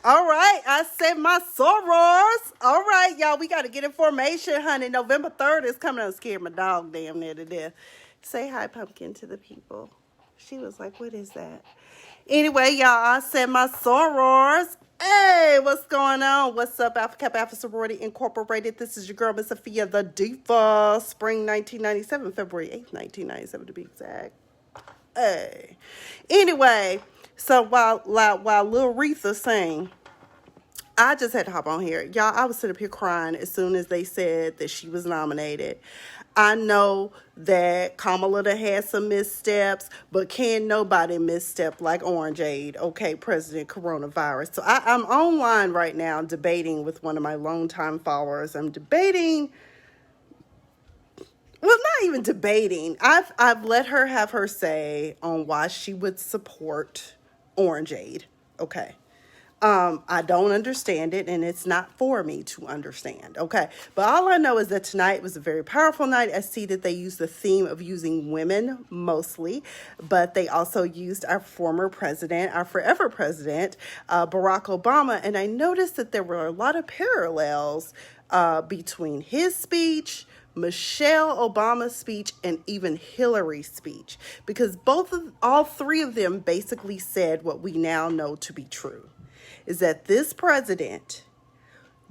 All right, I said my sorors. All right, y'all, we got to get information, honey. November 3rd is coming. I scared my dog damn near to death. Say hi, Pumpkin, to the people. She was like, what is that? Anyway, y'all, I said my sorors. Hey, what's going on? What's up, Alpha Kappa Alpha Sorority Incorporated? This is your girl, Miss Afiya, the Diva. Spring 1997, February 8th, 1997 to be exact. Hey. Anyway, so while Lil Retha sang, I just had to hop on here. Y'all, I was sitting up here crying as soon as they said that she was nominated. I know that Kamala done had some missteps, but can nobody misstep like Orangeade, okay, President Coronavirus. So I'm online right now debating with one of my longtime followers. I'm debating, well, not even debating. I've let her have her say on why she would support Orangeade, okay. I don't understand it, and it's not for me to understand, okay? But all I know is that tonight was a very powerful night. I see that they used the theme of using women mostly, but they also used our former president, our forever president, Barack Obama, and I noticed that there were a lot of parallels between his speech, Michelle Obama's speech, and even Hillary's speech, because all three of them basically said what we now know to be true. Is that this president,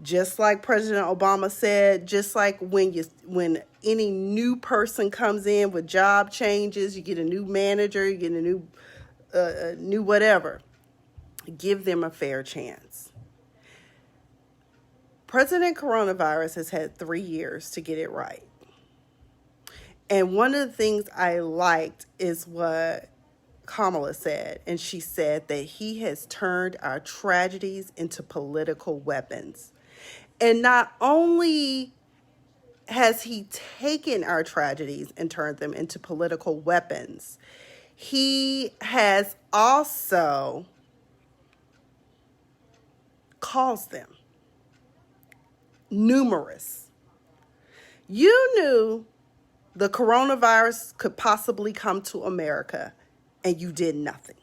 just like President Obama said, just like when any new person comes in with job changes, you get a new manager, you get a new whatever, give them a fair chance. President Coronavirus has had 3 years to get it right. And one of the things I liked is what Kamala said, and she said that he has turned our tragedies into political weapons. And not only has he taken our tragedies and turned them into political weapons, he has also caused them. Numerous. You knew the coronavirus could possibly come to America, and you did nothing.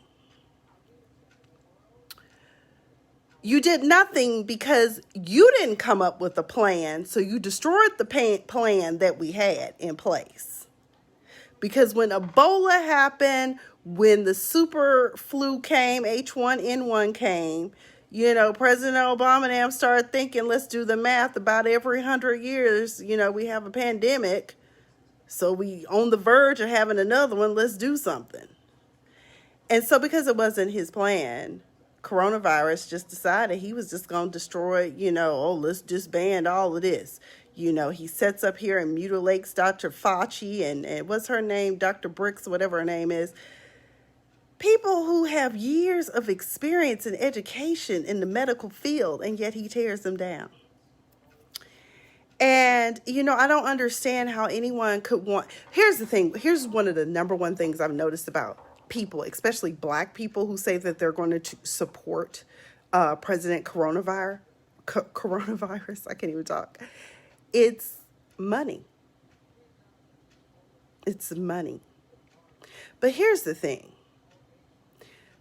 You did nothing because you didn't come up with a plan, so you destroyed the plan that we had in place. Because when Ebola happened, when the super flu came, H1N1 came, President Obama and them started thinking, let's do the math, about every 100 years, we have a pandemic, so we on the verge of having another one, let's do something. And so because it wasn't his plan, coronavirus just decided he was just going to destroy, let's disband all of this. He sets up here and mutilates Dr. Fauci and what's her name? Dr. Bricks, whatever her name is. People who have years of experience and education in the medical field, and yet he tears them down. And, I don't understand how anyone could want... Here's the thing. Here's one of the number one things I've noticed about people, especially Black people, who say that they're going to support President Coronavirus. I can't even talk. It's money. It's money. But here's the thing.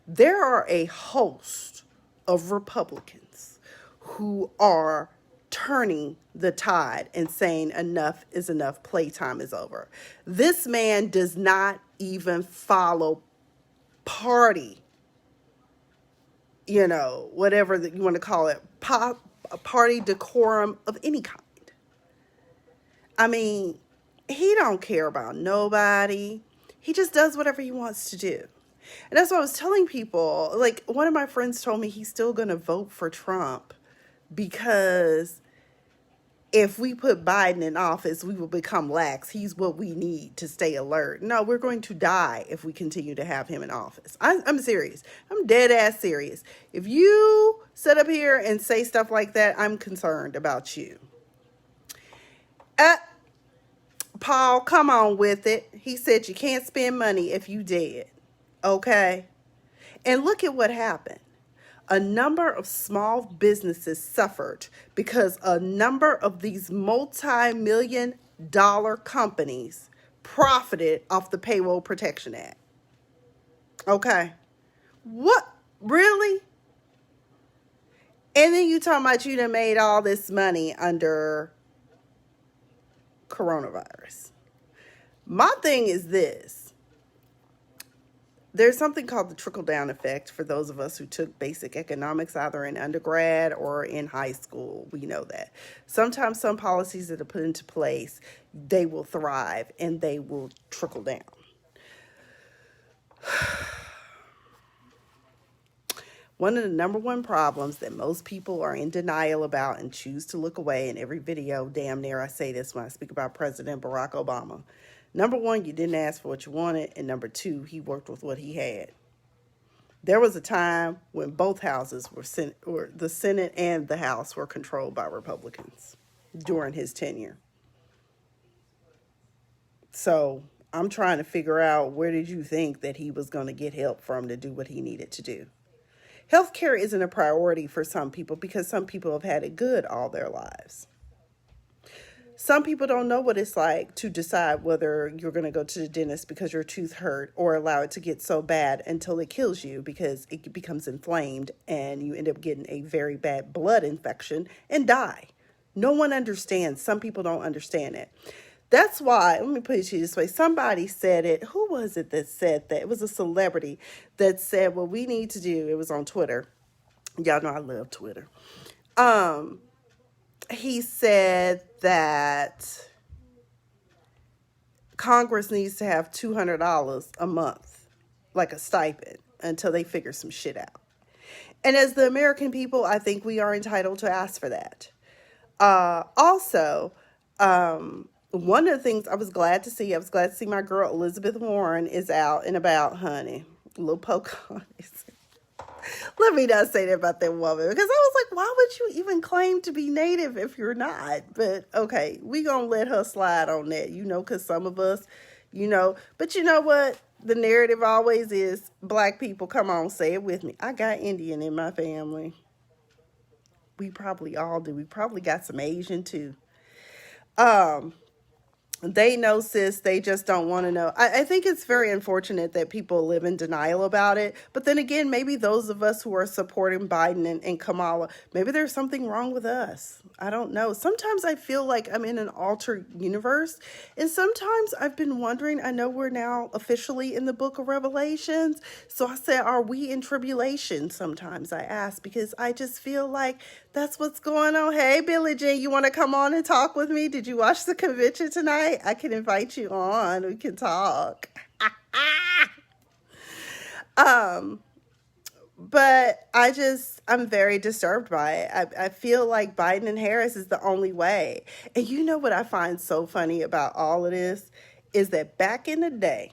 There are a host of Republicans who are turning the tide and saying enough is enough, playtime is over. This man does not even follow party, whatever that you want to call it, party decorum of any kind. I mean, he don't care about nobody. He just does whatever he wants to do. And that's what I was telling people. Like, one of my friends told me he's still going to vote for Trump because if we put Biden in office, we will become lax. He's what we need to stay alert. No, we're going to die if we continue to have him in office. I'm serious. I'm dead ass serious. If you sit up here and say stuff like that, I'm concerned about you. Paul, come on with it. He said you can't spend money if you dead. Okay? And look at what happened. A number of small businesses suffered because a number of these multi-million-dollar companies profited off the Payroll Protection Act. Okay? What? Really? And then you talking about you done made all this money under coronavirus. My thing is this. There's something called the trickle-down effect for those of us who took basic economics either in undergrad or in high school. We know that. Sometimes some policies that are put into place, they will thrive and they will trickle down. One of the number one problems that most people are in denial about and choose to look away in every video, damn near I say this when I speak about President Barack Obama. Number one, you didn't ask for what you wanted. And number two, he worked with what he had. There was a time when both houses or the Senate and the House were controlled by Republicans during his tenure. So I'm trying to figure out, where did you think that he was going to get help from to do what he needed to do? Healthcare isn't a priority for some people because some people have had it good all their lives. Some people don't know what it's like to decide whether you're going to go to the dentist because your tooth hurt or allow it to get so bad until it kills you because it becomes inflamed and you end up getting a very bad blood infection and die. No one understands. Some people don't understand it. That's why, let me put it to you this way. Somebody said it. Who was it that said that? It was a celebrity that said, what we need to do, it was on Twitter. Y'all know I love Twitter. He said that Congress needs to have $200 a month, like a stipend, until they figure some shit out. And as the American people, I think we are entitled to ask for that. Also, one of the things I was glad to see my girl Elizabeth Warren is out and about, honey. A little Pocahontas. Let me not say that about that woman, because I was like, why would you even claim to be Native if you're not? But okay, we gonna let her slide on that, because some of us, but you know what? The narrative always is, black people, come on, say it with me. I got Indian in my family. We probably all do. We probably got some Asian too. They know, sis, they just don't want to know. I think it's very unfortunate that people live in denial about it. But then again, maybe those of us who are supporting Biden and Kamala, maybe there's something wrong with us. I don't know. Sometimes I feel like I'm in an altered universe. And sometimes I've been wondering, I know we're now officially in the book of Revelations. So I said, are we in tribulation? Sometimes I ask, because I just feel like that's what's going on. Hey, Billie Jean, you want to come on and talk with me? Did you watch the convention tonight? I can invite you on. We can talk. But I'm very disturbed by it. I feel like Biden and Harris is the only way. And you know what I find so funny about all of this is that back in the day,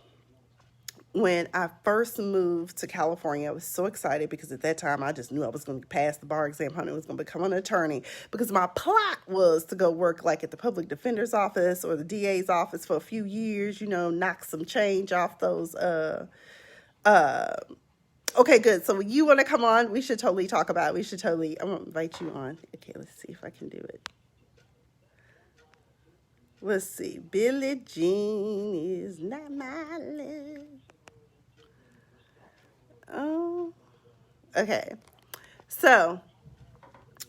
when I first moved to California, I was so excited because at that time I just knew I was going to pass the bar exam. Honey, I was going to become an attorney because my plot was to go work like at the public defender's office or the DA's office for a few years, knock some change off those. Okay, good. So you want to come on? We should totally talk about it. I'm going to invite you on. Okay, let's see if I can do it. Let's see. Billie Jean is not my love. Oh, okay. So,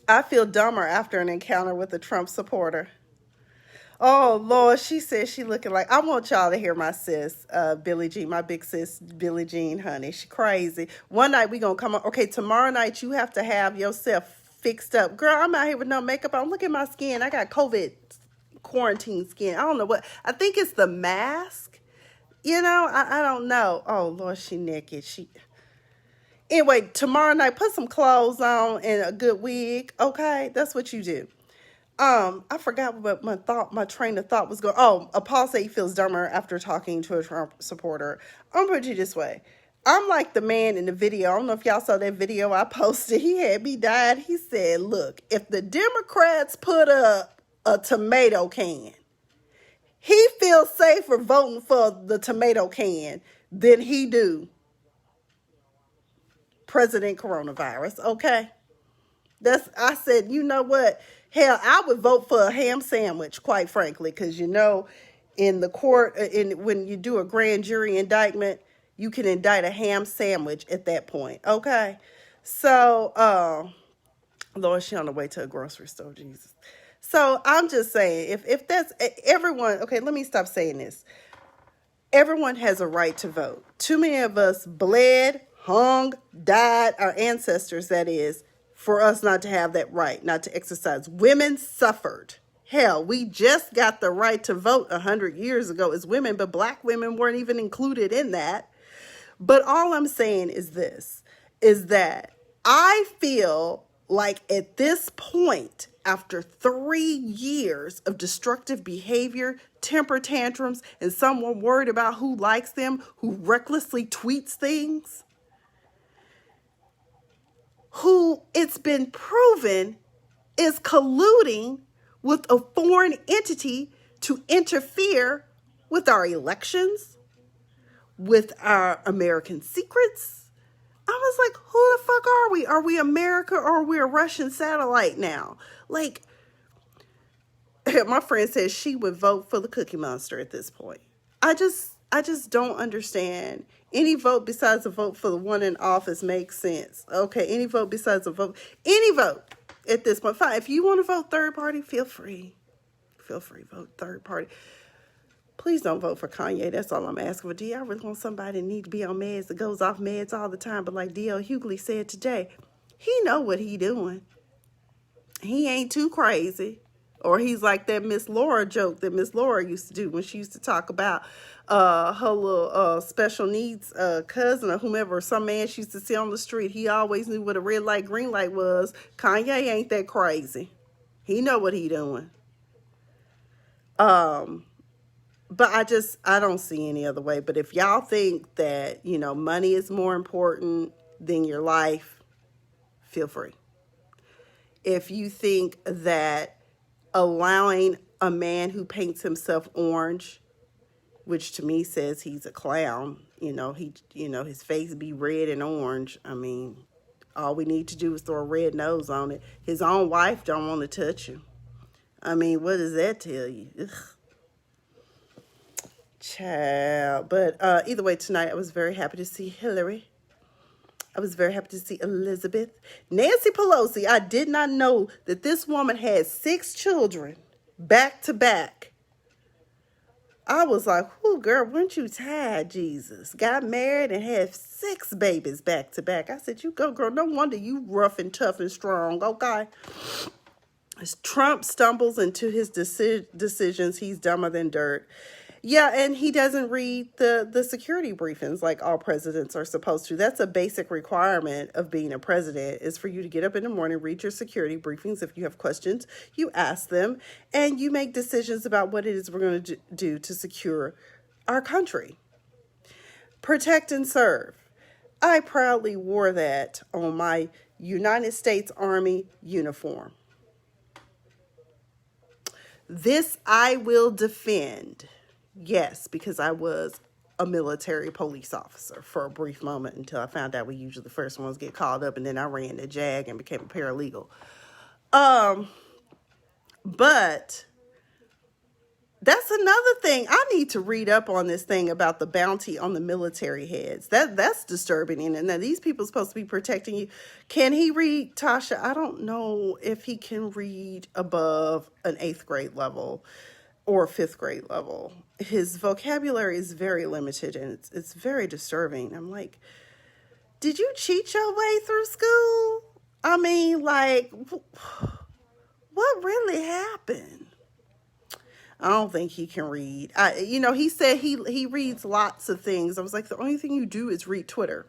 I feel dumber after an encounter with a Trump supporter. Oh, Lord, she says she looking like, I want y'all to hear my sis, Billie Jean, my big sis, Billie Jean, honey. She crazy. One night we going to come on. Okay, tomorrow night you have to have yourself fixed up. Girl, I'm out here with no makeup on. Look at my skin. I got COVID quarantine skin. I don't know what. I think it's the mask. I don't know. Oh, Lord, she naked. Anyway, tomorrow night, put some clothes on and a good wig. Okay, that's what you do. I forgot what my train of thought was going. Oh, Paul said he feels dumber after talking to a Trump supporter. I'm gonna put it this way. I'm like the man in the video. I don't know if y'all saw that video I posted. He had me dying. He said, look, if the Democrats put up a tomato can, he feels safer voting for the tomato can than he do President Coronavirus, okay? I said, you know what? Hell, I would vote for a ham sandwich, quite frankly, because in the court, when you do a grand jury indictment, you can indict a ham sandwich at that point, okay? So, Lord, she on the way to a grocery store, Jesus. So I'm just saying, if that's everyone, okay, let me stop saying this. Everyone has a right to vote. Too many of us bled, hung, died, our ancestors, that is, for us not to have that right, not to exercise. Women suffered. Hell, we just got the right to vote 100 years ago as women, but black women weren't even included in that. But all I'm saying is this, is that I feel like at this point, after 3 years of destructive behavior, temper tantrums, and someone worried about who likes them, who recklessly tweets things, who it's been proven is colluding with a foreign entity to interfere with our elections, with our American secrets. I was like, who the fuck are we? Are we America or are we a Russian satellite now? Like, my friend says she would vote for the Cookie Monster at this point. I just don't understand. Any vote besides a vote for the one in office makes sense. Okay, any vote besides a vote, any vote at this point. Fine. If you want to vote third party, feel free. Feel free, vote third party. Please don't vote for Kanye. That's all I'm asking for. D, I really want somebody that need to be on meds that goes off meds all the time. But like D.L. Hughley said today, he know what he doing. He ain't too crazy. Or he's like that Miss Laura joke that Miss Laura used to do when she used to talk about her little special needs cousin or whomever, some man she used to see on the street. He always knew what a red light, green light was. Kanye ain't that crazy. He know what he doing. But I don't see any other way. But if y'all think that, money is more important than your life, feel free. If you think that allowing a man who paints himself orange, which to me says he's a clown, his face be red and orange. I mean, all we need to do is throw a red nose on it. His own wife don't want to touch him. I mean, what does that tell you? Ugh. Child. But either way, tonight I was very happy to see Hillary. I was very happy to see Elizabeth. Nancy Pelosi, I did not know that this woman had 6 children back to back. I was like, "Whoo, girl, weren't you tired, Jesus?" Got married and had 6 babies back to back. I said, "You go, girl. No wonder you rough and tough and strong." Okay. As Trump stumbles into his decisions, he's dumber than dirt. Yeah, and he doesn't read the security briefings like all presidents are supposed to. That's a basic requirement of being a president, is for you to get up in the morning, read your security briefings. If you have questions, you ask them, and you make decisions about what it is we're going to do to secure our country. Protect and serve. I proudly wore that on my United States Army uniform. This I will defend. Yes, because I was a military police officer for a brief moment until I found out we usually the first ones get called up, and then I ran the JAG and became a paralegal. But that's another thing. I need to read up on this thing about the bounty on the military heads. That's disturbing. And now these people are supposed to be protecting you. Can he read, Tasha? I don't know if he can read above an 8th grade level or 5th grade level. His vocabulary is very limited, and it's very disturbing. I'm like, did you cheat your way through school? I mean, like, what really happened? I don't think he can read. He said he reads lots of things. I was like, the only thing you do is read Twitter.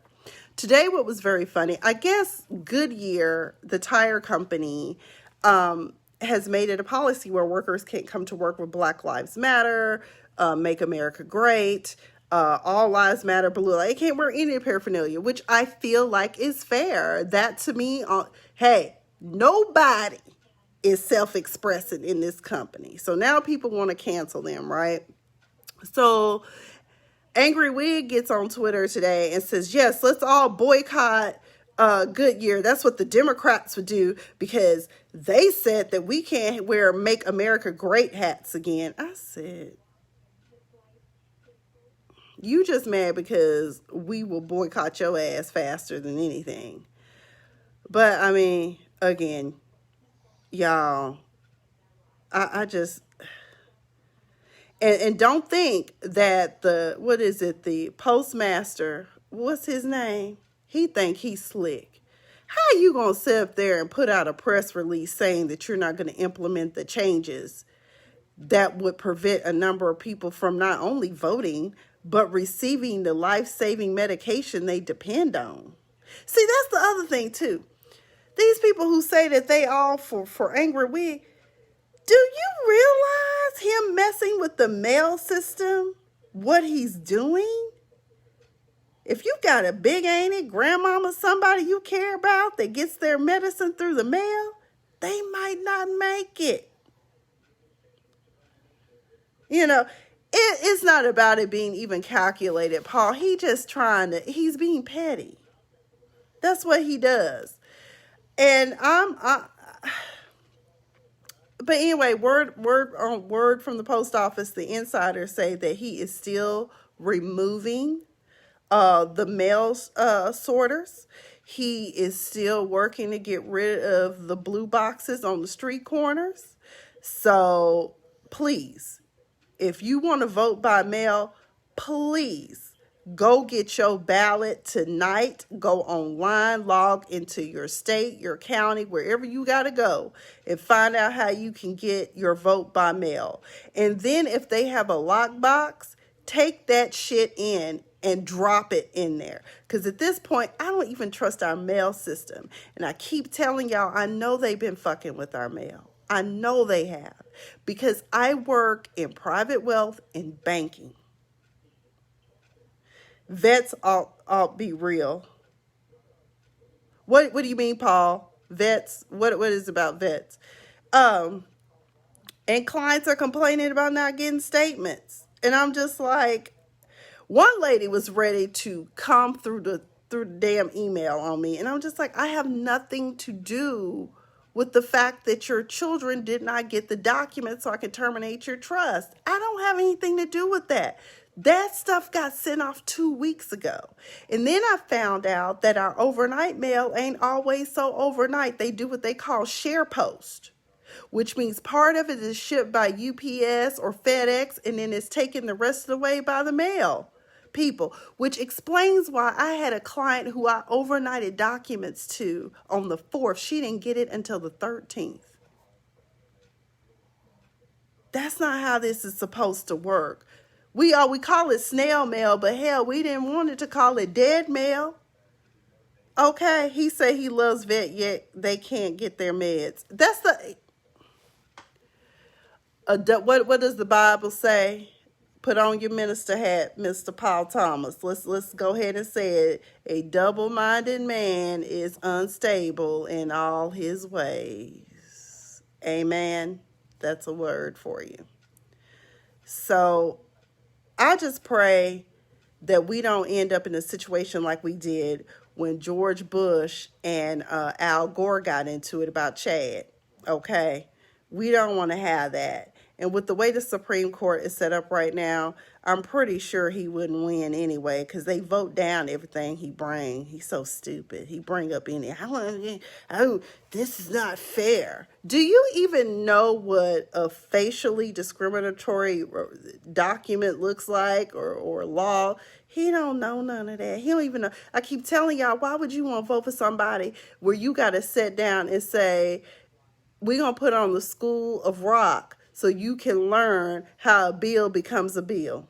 Today, what was very funny, I guess Goodyear, the tire company, has made it a policy where workers can't come to work with Black Lives Matter, Make America Great, All Lives Matter, Blue. They can't wear any paraphernalia, which I feel like is fair. That to me, hey, nobody is self-expressing in this company. So now people want to cancel them, right? So Angry Wig gets on Twitter today and says, yes, let's all boycott Goodyear. That's what the Democrats would do, because they said that we can't wear Make America Great hats again. I said, you just mad because we will boycott your ass faster than anything. But I mean, again, y'all, I just, and don't think that what is it, the postmaster, what's his name? He think he's slick. How are you going to sit up there and put out a press release saying that you're not going to implement the changes that would prevent a number of people from not only voting, but receiving the life-saving medication they depend on? See, that's the other thing, too. These people who say that they all for angry wig, do you realize him messing with the mail system, what he's doing? If you got a big auntie, grandmama, somebody you care about that gets their medicine through the mail, they might not make it. You know, it's not about it being even calculated, Paul. He's being petty. That's what he does. And but anyway, word from the post office, the insiders say that he is still removing the mail sorters. He is still working to get rid of the blue boxes on the street corners. So please, if you want to vote by mail, please go get your ballot tonight. Go online, log into your state, your county, wherever you got to go, and find out how you can get your vote by mail. And then if they have a lockbox, take that shit in and drop it in there. Because at this point, I don't even trust our mail system. And I keep telling y'all, I know they've been fucking with our mail. I know they have. Because I work in private wealth and banking. Vets, I'll be real. What do you mean, Paul? Vets, what is about vets? And clients are complaining about not getting statements. And I'm just like, one lady was ready to come through the damn email on me. And I'm just like, I have nothing to do with the fact that your children did not get the documents so I can terminate your trust. I don't have anything to do with that. That stuff got sent off 2 weeks ago. And then I found out that our overnight mail ain't always so overnight. They do what they call share post, which means part of it is shipped by UPS or FedEx, and then it's taken the rest of the way by the mail people, which explains why I had a client who I overnighted documents to on the 4th. She didn't get it until the 13th. That's not how this is supposed to work. We call it snail mail, but hell, we didn't want it to call it dead mail. Okay, he said he loves vet, yet they can't get their meds. That's what does the Bible say? Put on your minister hat, Mr. Paul Thomas. Let's go ahead and say it. A double-minded man is unstable in all his ways. Amen. That's a word for you. So I just pray that we don't end up in a situation like we did when George Bush and Al Gore got into it about Chad. Okay? We don't want to have that. And with the way the Supreme Court is set up right now, I'm pretty sure he wouldn't win anyway, because they vote down everything he bring. He's so stupid. He bring up this is not fair. Do you even know what a facially discriminatory document looks like or law? He don't know none of that. He don't even know. I keep telling y'all, why would you want to vote for somebody where you got to sit down and say, we're going to put on the School of Rock so you can learn how a bill becomes a bill?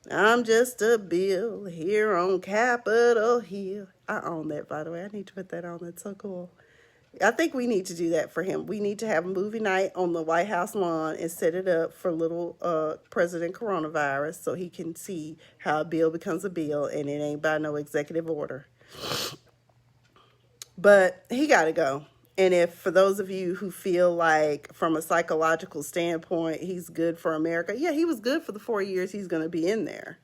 I'm just a bill here on Capitol Hill. I own that, by the way. I need to put that on. That's so cool. I think we need to do that for him. We need to have a movie night on the White House lawn and set it up for little President Coronavirus so he can see how a bill becomes a bill and it ain't by no executive order. But he got to go. And if, for those of you who feel like from a psychological standpoint, he's good for America. Yeah, he was good for the 4 years he's going to be in there.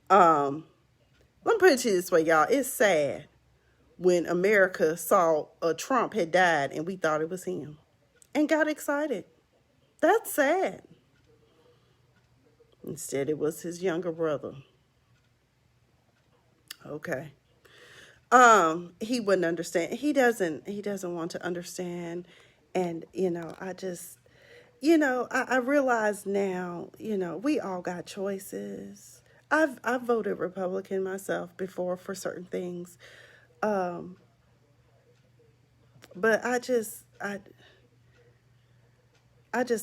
Let me put it to you this way, y'all. It's sad when America saw Trump had died and we thought it was him and got excited. That's sad. Instead, it was his younger brother. Okay. He wouldn't understand. He doesn't want to understand. And, I realize now, we all got choices. I've voted Republican myself before for certain things. Um, but I just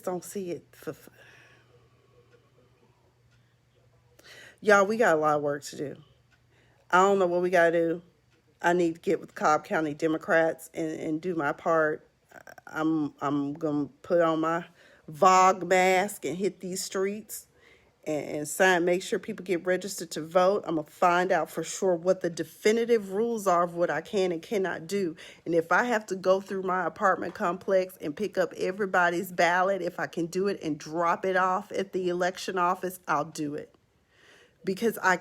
don't see it y'all, we got a lot of work to do. I don't know what we got to do. I need to get with Cobb County Democrats and do my part. I'm gonna put on my Vogue mask and hit these streets and sign. Make sure people get registered to vote. I'm gonna find out for sure what the definitive rules are of what I can and cannot do. And if I have to go through my apartment complex and pick up everybody's ballot, if I can do it and drop it off at the election office, I'll do it because I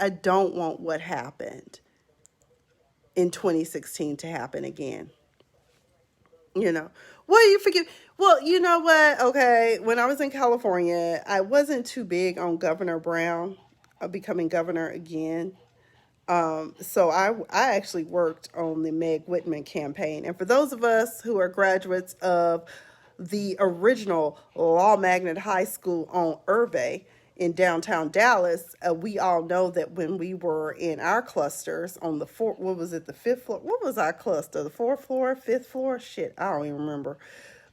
don't want what happened in 2016 to happen again. You know, well, you forgive. Well, you know what? Okay, when I was in California, I wasn't too big on Governor Brown becoming governor again. So I actually worked on the Meg Whitman campaign. And for those of us who are graduates of the original Law Magnet High School on Irvay in downtown Dallas, we all know that when we were in our clusters on the fourth, what was it, the fifth floor? What was our cluster? The fourth floor, fifth floor? Shit, I don't even remember.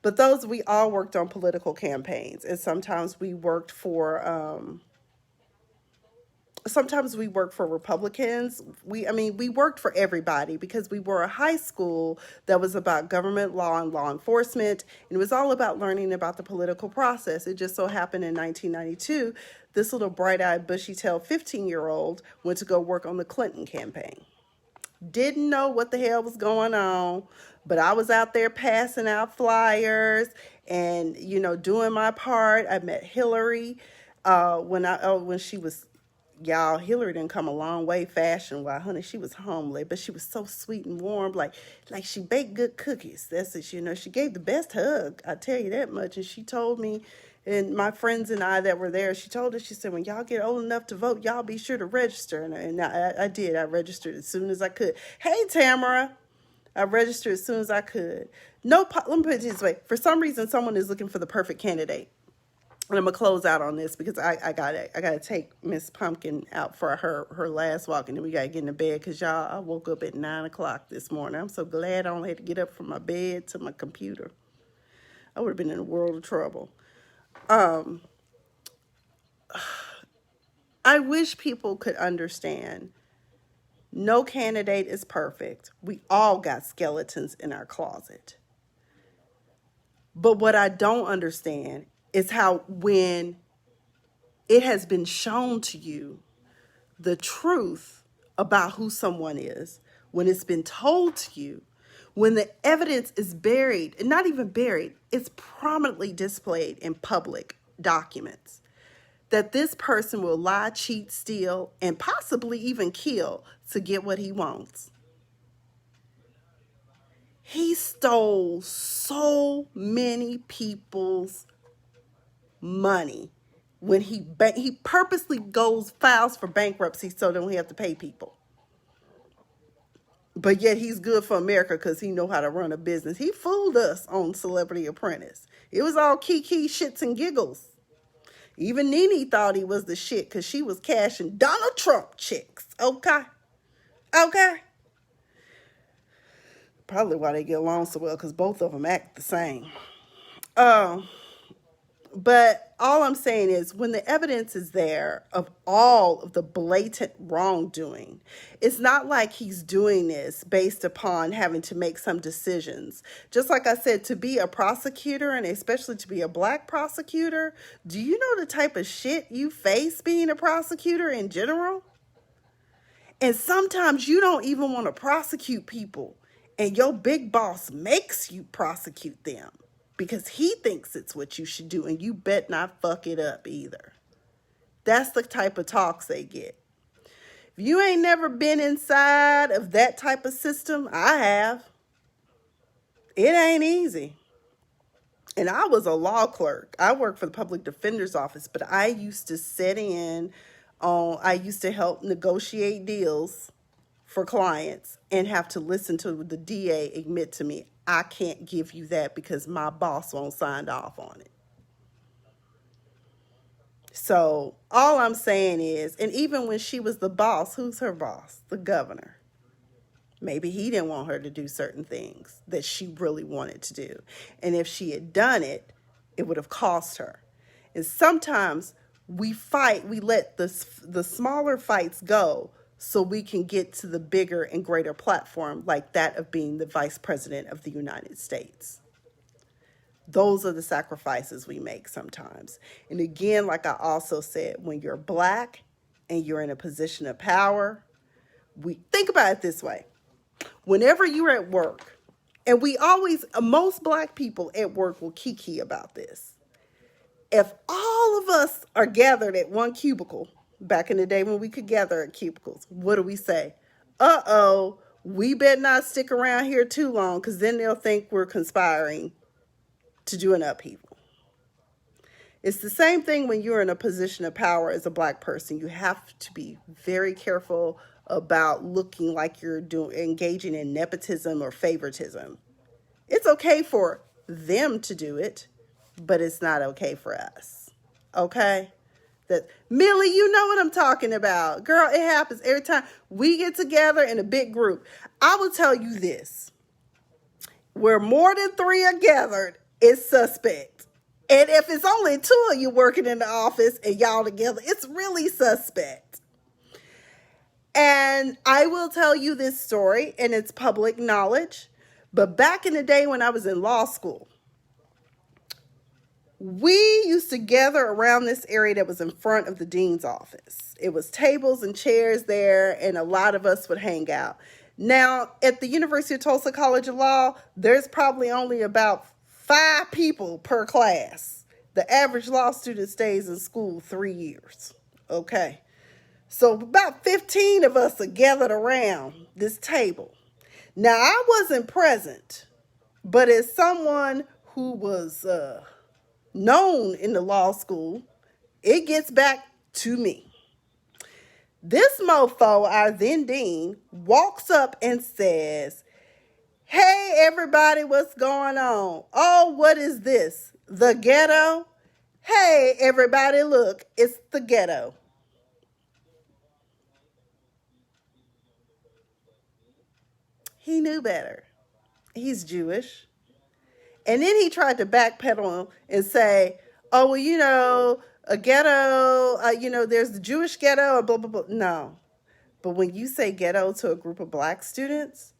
But we all worked on political campaigns. And sometimes we worked for Republicans. We worked for everybody because we were a high school that was about government law and law enforcement. And it was all about learning about the political process. It just so happened in 1992, this little bright-eyed, bushy-tailed 15-year-old went to go work on the Clinton campaign. Didn't know what the hell was going on, but I was out there passing out flyers and, doing my part. I met Hillary when she was, y'all, Hillary didn't come a long way fashion-wise, honey. She was homely, but she was so sweet and warm, like she baked good cookies. That's it. She gave the best hug. I tell you that much. And she told me, and my friends and I that were there, she told us, she said, when y'all get old enough to vote, y'all be sure to register. And I did. I registered as soon as I could. Hey, Tamara. I registered as soon as I could. Let me put it this way. For some reason, someone is looking for the perfect candidate. And I'm gonna close out on this because I gotta take Miss Pumpkin out for her last walk, and then we gotta get into bed because y'all, I woke up at 9 o'clock this morning. I'm so glad I only had to get up from my bed to my computer. I would have been in a world of trouble. I wish people could understand. No candidate is perfect. We all got skeletons in our closet. But what I don't understand is how when it has been shown to you the truth about who someone is, when it's been told to you, when the evidence is buried, and not even buried, it's prominently displayed in public documents, that this person will lie, cheat, steal, and possibly even kill to get what he wants. He stole so many people's money when he purposely files for bankruptcy so they don't have to pay people. But yet he's good for America because he know how to run a business. He fooled us on Celebrity Apprentice. It was all kiki shits and giggles. Even Nene thought he was the shit because she was cashing Donald Trump checks. Okay. Probably why they get along so well, because both of them act the same. But all I'm saying is when the evidence is there of all of the blatant wrongdoing, it's not like he's doing this based upon having to make some decisions. Just like I said, to be a prosecutor, and especially to be a black prosecutor, do you know the type of shit you face being a prosecutor in general? And sometimes you don't even want to prosecute people, and your big boss makes you prosecute them because he thinks it's what you should do, and you bet not fuck it up either. That's the type of talks they get. If you ain't never been inside of that type of system, I have. It ain't easy. And I was a law clerk. I worked for the public defender's office, but I used to sit in on, I used to help negotiate deals for clients and have to listen to the DA admit to me, I can't give you that because my boss won't sign off on it. So all I'm saying is, and even when she was the boss, who's her boss? The governor. Maybe he didn't want her to do certain things that she really wanted to do. And if she had done it, it would have cost her. And sometimes we fight, we let the smaller fights go so we can get to the bigger and greater platform, like that of being the vice president of the United States. Those are the sacrifices we make sometimes. And again, like I also said, when you're Black and you're in a position of power, we think about it this way. Whenever you're at work, and we always, most Black people at work will kiki about this. If all of us are gathered at one cubicle, back in the day when we could gather at cubicles, what do we say? Uh-oh, we better not stick around here too long because then they'll think we're conspiring to do an upheaval. It's the same thing when you're in a position of power as a Black person. You have to be very careful about looking like you're engaging in nepotism or favoritism. It's okay for them to do it, but it's not okay for us. Okay? That Millie, you know what I'm talking about. Girl, it happens every time we get together in a big group. I will tell you this. Where more than 3 are gathered, it's suspect. And if it's only 2 of you working in the office and y'all together, it's really suspect. And I will tell you this story, and it's public knowledge. But back in the day when I was in law school, we used to gather around this area that was in front of the dean's office. It was tables and chairs there, and a lot of us would hang out. Now, at the University of Tulsa College of Law, there's probably only about 5 people per class. The average law student stays in school 3 years. Okay. So about 15 of us are gathered around this table. Now, I wasn't present, but as someone who was known in the law school, it gets back to me. This mofo, our then dean, walks up and says, "Hey, everybody, what's going on? Oh, what is this? The ghetto? Hey, everybody, look, it's the ghetto." He knew better. He's Jewish. And then he tried to backpedal and say, oh, well, you know, a ghetto, there's the Jewish ghetto, blah, blah, blah. No. But when you say ghetto to a group of Black students,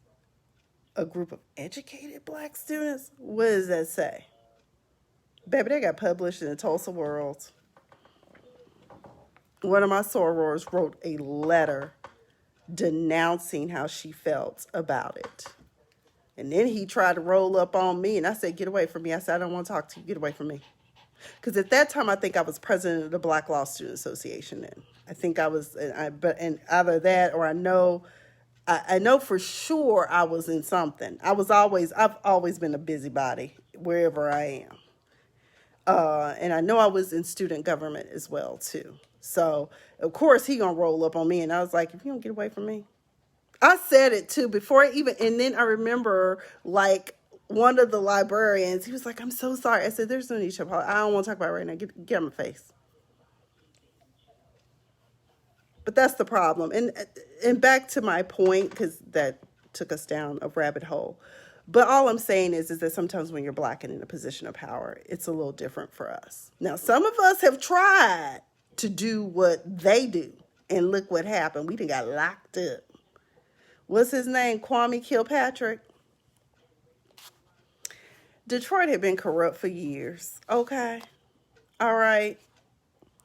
a group of educated Black students, what does that say? Baby, they got published in the Tulsa World. One of my sorors wrote a letter denouncing how she felt about it. And then he tried to roll up on me, and I said, get away from me. I said, I don't want to talk to you. Get away from me. Because at that time, I think I was president of the Black Law Student Association then. I think I was, and either that or I know for sure I was in something. I've always been a busybody wherever I am. And I know I was in student government as well, too. So, of course, he gonna roll up on me. And I was like, if you don't get away from me. I said it, too, before and then I remember, like, one of the librarians, he was like, I'm so sorry. I said, there's no need to apologize. I don't want to talk about it right now. Get on my face. But that's the problem. And back to my point, because that took us down a rabbit hole. But all I'm saying is that sometimes when you're Black and in a position of power, it's a little different for us. Now, some of us have tried to do what they do. And look what happened. We done got locked up. What's his name? Kwame Kilpatrick. Detroit had been corrupt for years. Okay. All right.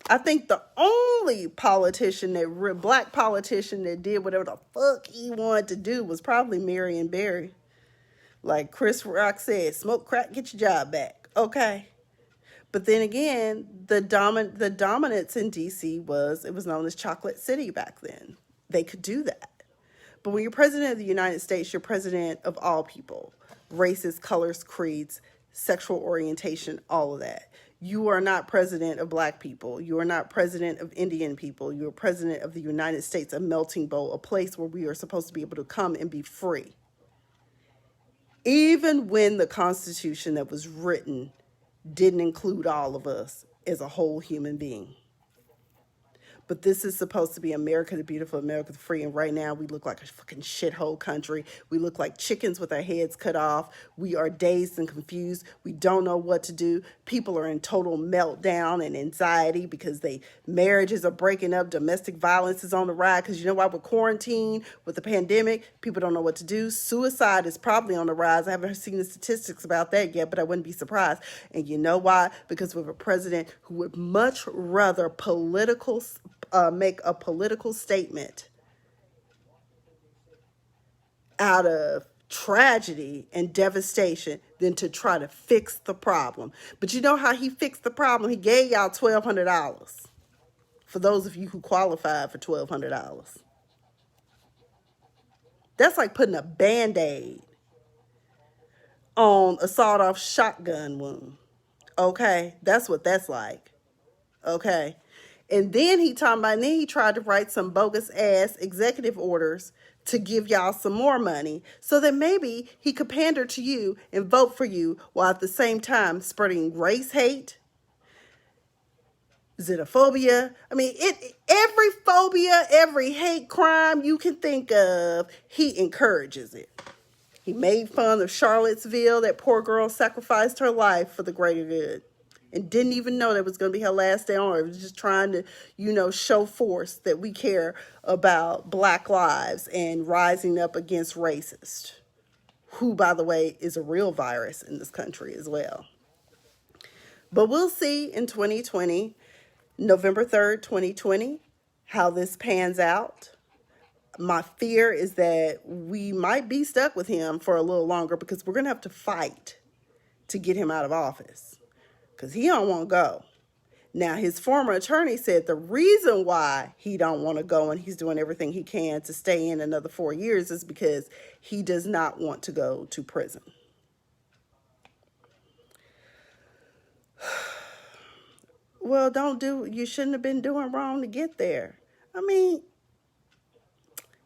I think the only Black politician that did whatever the fuck he wanted to do was probably Marion Barry. Like Chris Rock said, smoke crack, get your job back. Okay. But then again, the dominance in D.C. was known as Chocolate City back then. They could do that. But when you're president of the United States, you're president of all people. Races, colors, creeds, sexual orientation, all of that. You are not president of black people. You are not president of Indian people. You are president of the United States, a melting bowl, a place where we are supposed to be able to come and be free. Even when the Constitution that was written didn't include all of us as a whole human being. But this is supposed to be America the Beautiful, America the Free. And right now we look like a fucking shithole country. We look like chickens with our heads cut off. We are dazed and confused. We don't know what to do. People are in total meltdown and anxiety because marriages are breaking up. Domestic violence is on the rise because you know why? We're quarantined with the pandemic. People don't know what to do. Suicide is probably on the rise. I haven't seen the statistics about that yet, but I wouldn't be surprised. And you know why? Because we have a president who would much rather make a political statement out of tragedy and devastation than to try to fix the problem. But you know how he fixed the problem? He gave y'all $1,200. For those of you who qualified for $1,200. That's like putting a Band-Aid on a sawed-off shotgun wound. Okay? That's what that's like. Okay? And then he tried to write some bogus ass executive orders to give y'all some more money so that maybe he could pander to you and vote for you while at the same time spreading race hate, xenophobia. I mean, every phobia, every hate crime you can think of, he encourages it. He made fun of Charlottesville. That poor girl sacrificed her life for the greater good. And didn't even know that was going to be her last day on earth. It was just trying to, show force that we care about black lives and rising up against racist, who, by the way, is a real virus in this country as well. But we'll see in 2020, November 3rd, 2020, how this pans out. My fear is that we might be stuck with him for a little longer because we're going to have to fight to get him out of office. Because he don't want to go. Now, his former attorney said the reason why he don't want to go and he's doing everything he can to stay in another 4 years is because he does not want to go to prison. Well, you shouldn't have been doing wrong to get there. I mean,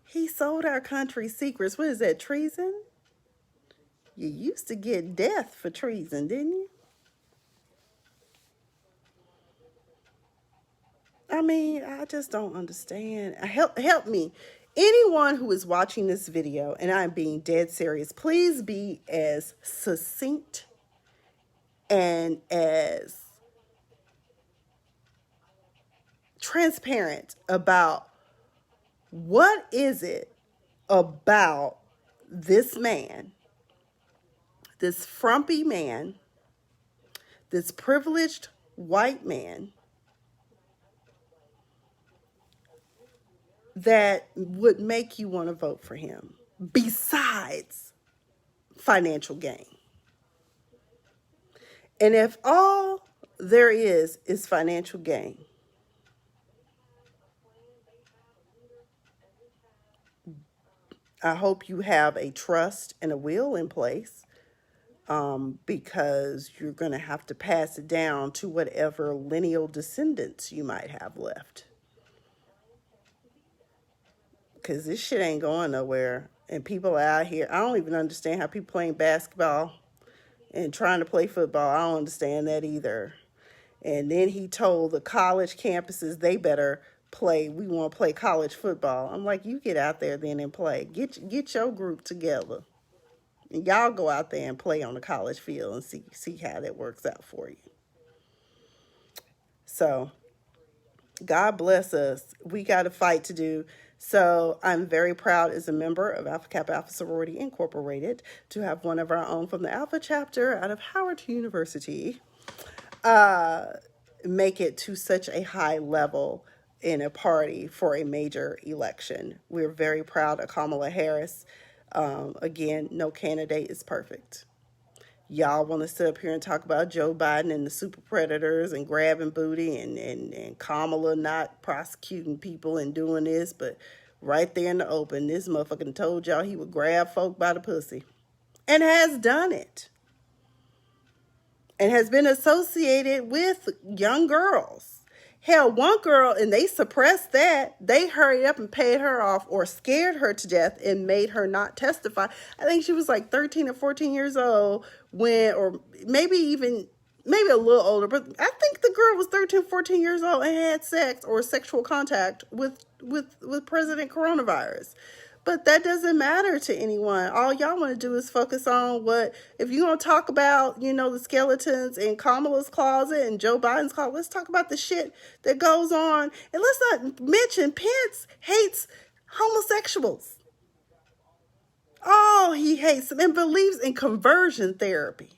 he sold our country secrets. What is that, treason? You used to get death for treason, didn't you? I mean, I just don't understand. Help me. Anyone who is watching this video, and I'm being dead serious, please be as succinct and as transparent about what is it about this man, this frumpy man, this privileged white man, that would make you want to vote for him besides financial gain. And if all there is financial gain, I hope you have a trust and a will in place, because you're going to have to pass it down to whatever lineal descendants you might have left. Because this shit ain't going nowhere. And people out here, I don't even understand how people playing basketball and trying to play football. I don't understand that either. And then he told the college campuses they better play. We want to play college football. I'm like, you get out there then and play. Get your group together. And y'all go out there and play on the college field and see how that works out for you. So, God bless us. We got a fight to do. So I'm very proud as a member of Alpha Kappa Alpha Sorority Incorporated to have one of our own from the Alpha chapter out of Howard University make it to such a high level in a party for a major election. We're very proud of Kamala Harris. Again, no candidate is perfect. Y'all want to sit up here and talk about Joe Biden and the super predators and grabbing booty and Kamala not prosecuting people and doing this, but right there in the open, this motherfucker told y'all he would grab folk by the pussy and has done it. and has been associated with young girls. Hell, one girl, and they suppressed that. They hurried up and paid her off or scared her to death and made her not testify. I think she was like 13 or 14 years old when, or maybe a little older, but I think the girl was 13, 14 years old and had sex or sexual contact with President Coronavirus. But that doesn't matter to anyone. All y'all want to do is focus on what, if you're going to talk about, the skeletons in Kamala's closet and Joe Biden's closet, let's talk about the shit that goes on. And let's not mention Pence hates homosexuals. Oh, he hates them and believes in conversion therapy.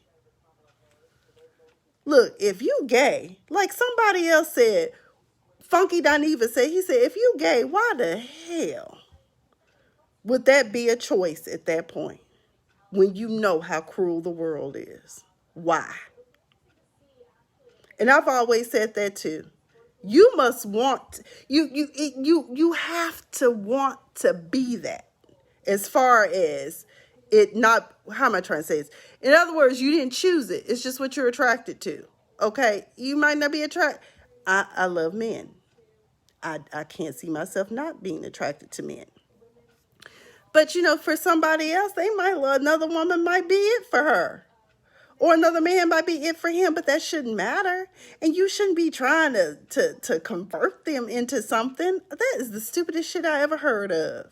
Look, if you gay, like somebody else said, Funky Diva said, he said, if you gay, why the hell would that be a choice at that point when you know how cruel the world is? Why? And I've always said that too. You must want, you have to want to be that, as far as it not, how am I trying to say this? In other words, you didn't choose it. It's just what you're attracted to. Okay? You might not be attracted. I love men. I can't see myself not being attracted to men. But, for somebody else, they might love, another woman might be it for her. Or another man might be it for him, but that shouldn't matter. And you shouldn't be trying to convert them into something. That is the stupidest shit I ever heard of.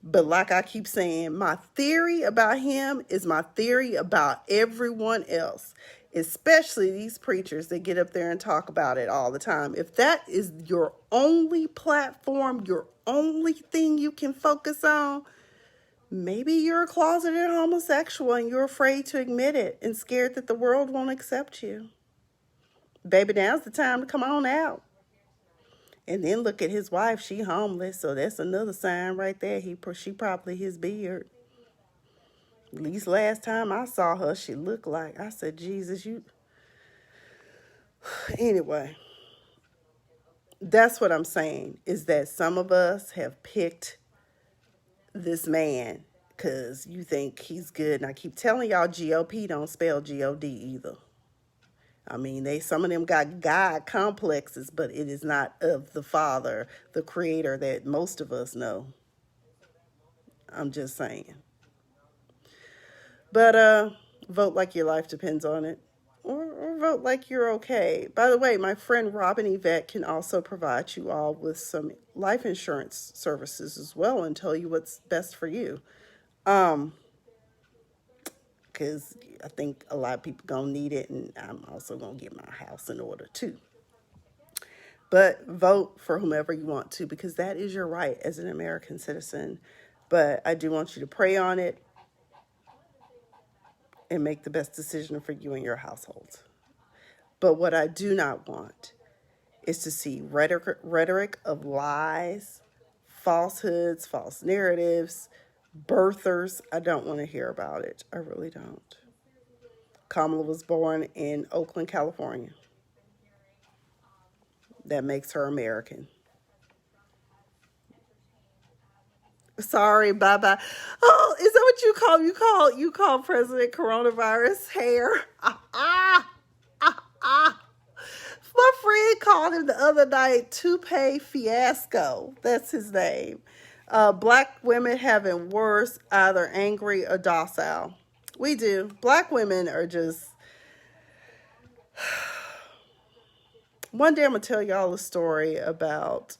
But like I keep saying, my theory about him is my theory about everyone else, especially these preachers that get up there and talk about it all the time. If that is your only platform, your only thing you can focus on, maybe you're a closeted homosexual and you're afraid to admit it and scared that the world won't accept you. Baby, now's the time to come on out. And then look at his wife. She homeless. So that's another sign right there. She probably his beard. At least last time I saw her, she looked like. I said, Jesus, you. Anyway, that's what I'm saying, is that some of us have picked this man because you think he's good. And I keep telling y'all, GOP don't spell G-O-D either. I mean, some of them got God complexes, but it is not of the Father, the Creator that most of us know. I'm just saying. But vote like your life depends on it, or vote like you're okay. By the way, my friend Robin Yvette can also provide you all with some life insurance services as well and tell you what's best for you. Because I think a lot of people gonna need it, and I'm also gonna get my house in order too. But vote for whomever you want to, because that is your right as an American citizen. But I do want you to pray on it and make the best decision for you and your household. But what I do not want is to see rhetoric of lies, falsehoods, false narratives, birthers. I don't want to hear about it. I really don't. Kamala was born in Oakland, California. That makes her American. Sorry, bye-bye. Oh, is that what you call President Coronavirus hair? My friend called him the other night Toupee Fiasco. That's his name. Black women having worse, either angry or docile. We do. Black women are just... One day I'm going to tell y'all a story about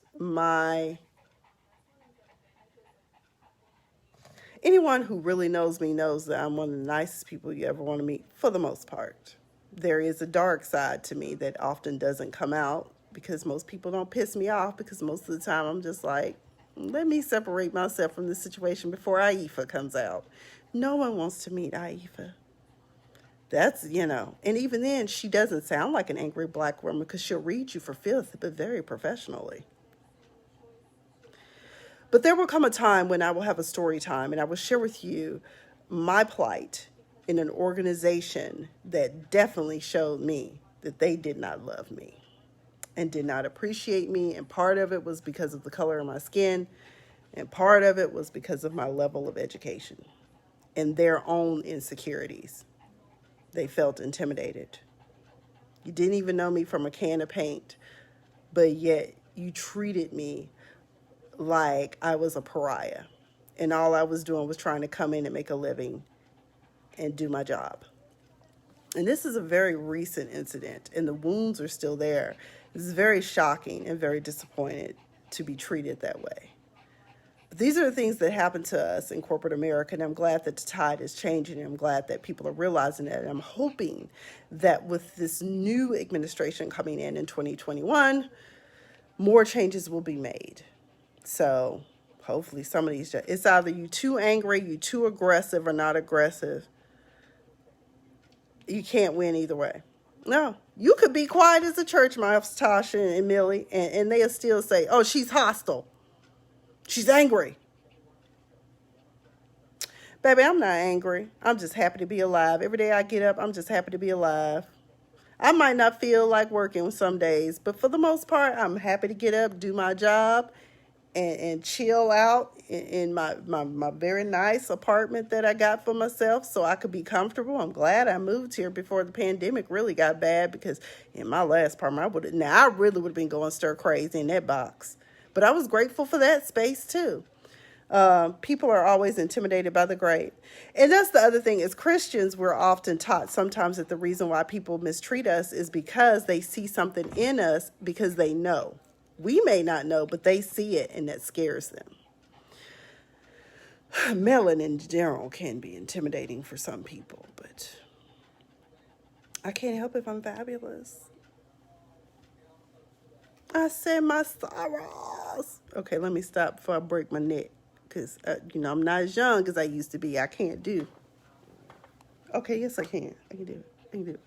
Anyone who really knows me knows that I'm one of the nicest people you ever want to meet, for the most part. There is a dark side to me that often doesn't come out because most people don't piss me off, because most of the time I'm just like, let me separate myself from this situation before Afiya comes out. No one wants to meet Afiya. That's, and even then, she doesn't sound like an angry black woman because she'll read you for filth, but very professionally. But there will come a time when I will have a story time and I will share with you my plight in an organization that definitely showed me that they did not love me and did not appreciate me. And part of it was because of the color of my skin, and part of it was because of my level of education and their own insecurities. They felt intimidated. You didn't even know me from a can of paint, but yet you treated me like I was a pariah. And all I was doing was trying to come in and make a living and do my job. And this is a very recent incident, and the wounds are still there. This is very shocking and very disappointed to be treated that way. But these are the things that happen to us in corporate America, and I'm glad that the tide is changing, and I'm glad that people are realizing that. And I'm hoping that with this new administration coming in 2021, more changes will be made. So hopefully some of these, it's either you too angry, you too aggressive, or not aggressive. You can't win either way. No, you could be quiet as a church mouse, Tasha and Millie, and they'll still say, oh, she's hostile. She's angry. Baby, I'm not angry. I'm just happy to be alive. Every day I get up, I'm just happy to be alive. I might not feel like working some days, but for the most part, I'm happy to get up, do my job, and chill out in my very nice apartment that I got for myself so I could be comfortable. I'm glad I moved here before the pandemic really got bad, because in my last apartment, I really would have been going stir crazy in that box. But I was grateful for that space too. People are always intimidated by the great. And that's the other thing. As Christians, we're often taught sometimes that the reason why people mistreat us is because they see something in us, because they know. We may not know, but they see it, and that scares them. Melanin in general can be intimidating for some people, but I can't help if I'm fabulous. I said my sorrows. Okay, let me stop before I break my neck, because, I'm not as young as I used to be. I can't do. Okay, yes, I can. I can do it.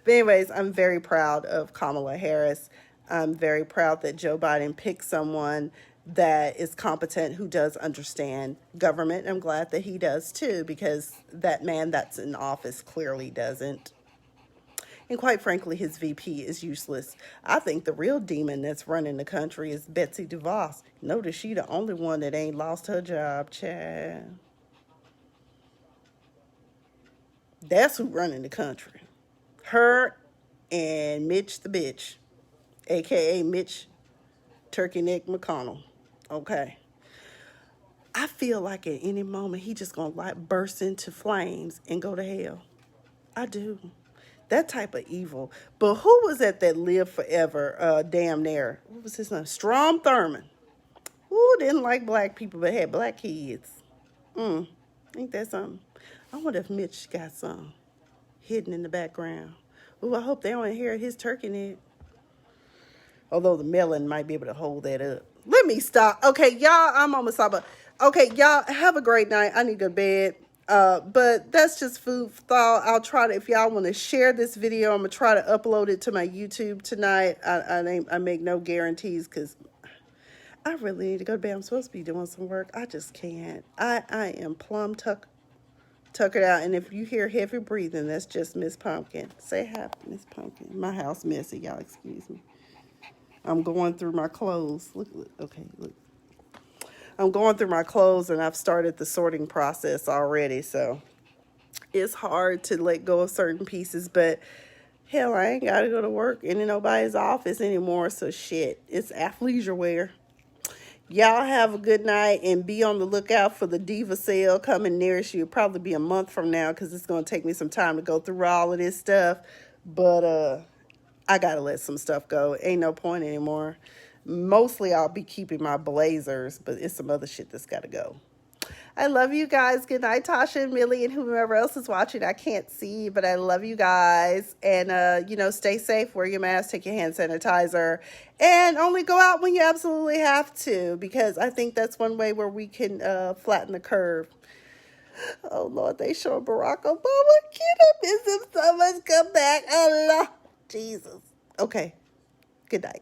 But anyways, I'm very proud of Kamala Harris. I'm very proud that Joe Biden picked someone that is competent, who does understand government. I'm glad that he does too, because that man that's in office clearly doesn't. And quite frankly, his VP is useless. I think the real demon that's running the country is Betsy DeVos. Notice she the only one that ain't lost her job, child. That's who running the country. Her and Mitch the bitch, a.k.a. Mitch Turkey Neck McConnell. Okay. I feel like at any moment he just gonna burst into flames and go to hell. I do. That type of evil. But who was that lived forever, damn near? What was his name? Strom Thurmond. Who didn't like black people but had black kids? Ain't that something? I wonder if Mitch got some hidden in the background. Ooh, I hope they don't inherit his turkey neck. Although the melon might be able to hold that up. Let me stop. Okay, y'all, I'm almost stop. Okay, y'all, have a great night. I need to go to bed. But that's just food for thought. I'll try to, if y'all want to share this video, I'm going to try to upload it to my YouTube tonight. I make no guarantees, because I really need to go to bed. I'm supposed to be doing some work. I just can't. I am plumb tuckered out. And if you hear heavy breathing, that's just Miss Pumpkin. Say hi, Miss Pumpkin. My house messy, y'all excuse me. I'm going through my clothes. Look, okay, look. I'm going through my clothes, and I've started the sorting process already, so it's hard to let go of certain pieces, but hell, I ain't got to go to work in nobody's office anymore, so shit, it's athleisure wear. Y'all have a good night, and be on the lookout for the Diva sale coming nearest you. It'll probably be a month from now, because it's going to take me some time to go through all of this stuff, but I got to let some stuff go. Ain't no point anymore. Mostly I'll be keeping my blazers, but it's some other shit that's got to go. I love you guys. Good night, Tasha and Millie and whomever else is watching. I can't see, but I love you guys. And, stay safe. Wear your mask. Take your hand sanitizer. And only go out when you absolutely have to, because I think that's one way where we can flatten the curve. Oh, Lord, they show Barack Obama. I miss him so much. Come back. Oh, Lord. Jesus. Okay. Good night.